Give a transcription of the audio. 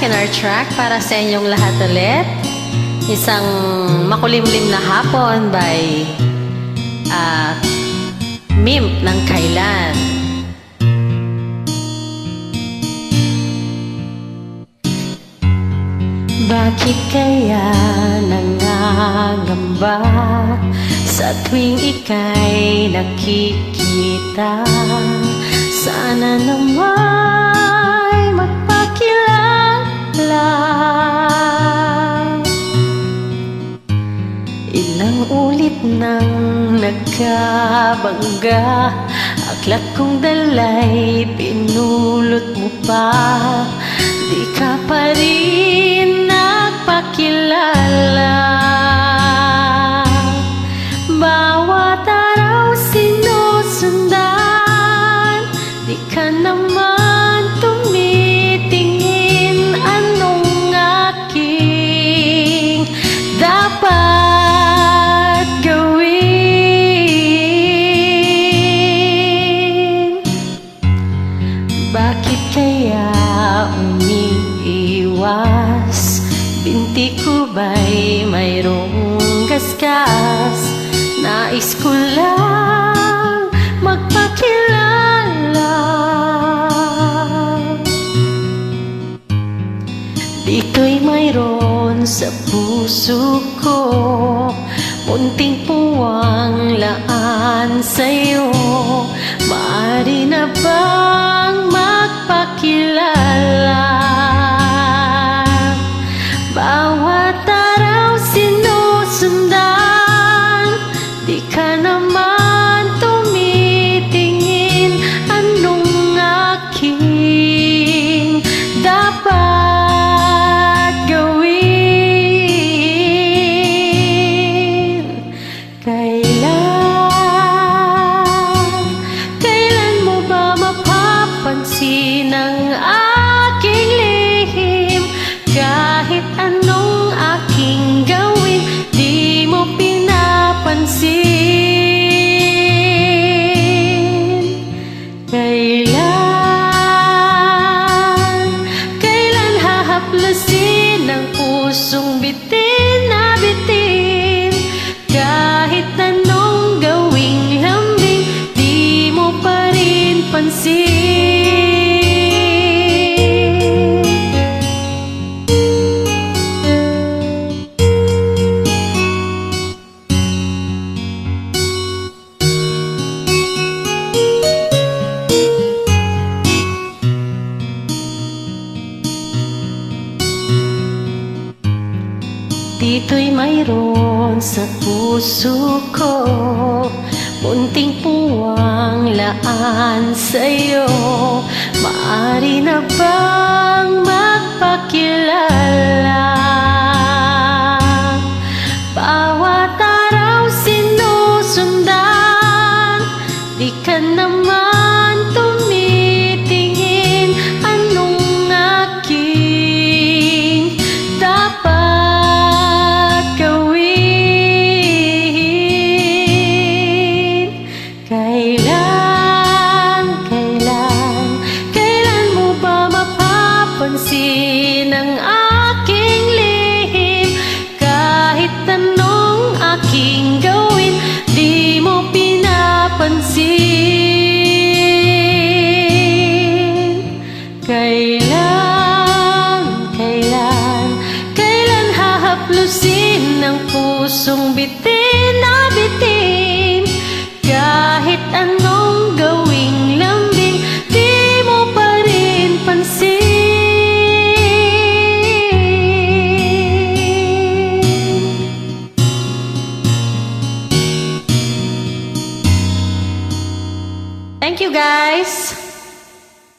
Kinar track para sa inyong lahat ulit. Isang makulimlim na hapon by Mimp ng Kailan. Bakit kaya nangangamba sa tuwing ika'y nakikita? Sana naman magpakilala. Ilang ulit nang nagkabangga, aklat kong dalay pinulot mo pa. Di ka pa rin nagpakilala. Bawat araw sinusundan, di ka naman tumitingin. Anong aking dapat gawin? Bakit kaya umiiwas? Binti ko ba'y mayroong gasgas? Nais ko lang magpakilala. Dito'y mayroon sa puso ko, munting puwang laan sa'yo. Maaari na bang magpakilala? Bawat araw sinusundan, di ka naman tumitingin. Anong aking dapat gawin? Kailan mo ba mapapansin ang aking lihim? Kahit anong aking gawin, di mo pinapansin. Kailan hahaplasin ang pusong bitin na bitin? Kahit anong gawing lambing, di mo pa rin pansin. Dito'y mayroon sa puso ko, munting puwang laan sa'yo. Maaari na bang magpakilala? Bawat araw sinusundan, di ka naman tumitingin. Anong aking dapat gawin? Kailan mo ba mapapansin ang aking lihim? Kahit anong aking gawin, di mo pinapansin. Kailan hahaplusin ang pusong bitin na bitin? Kahit anong gawing lambing, di mo pa rin pansin. Thank you guys!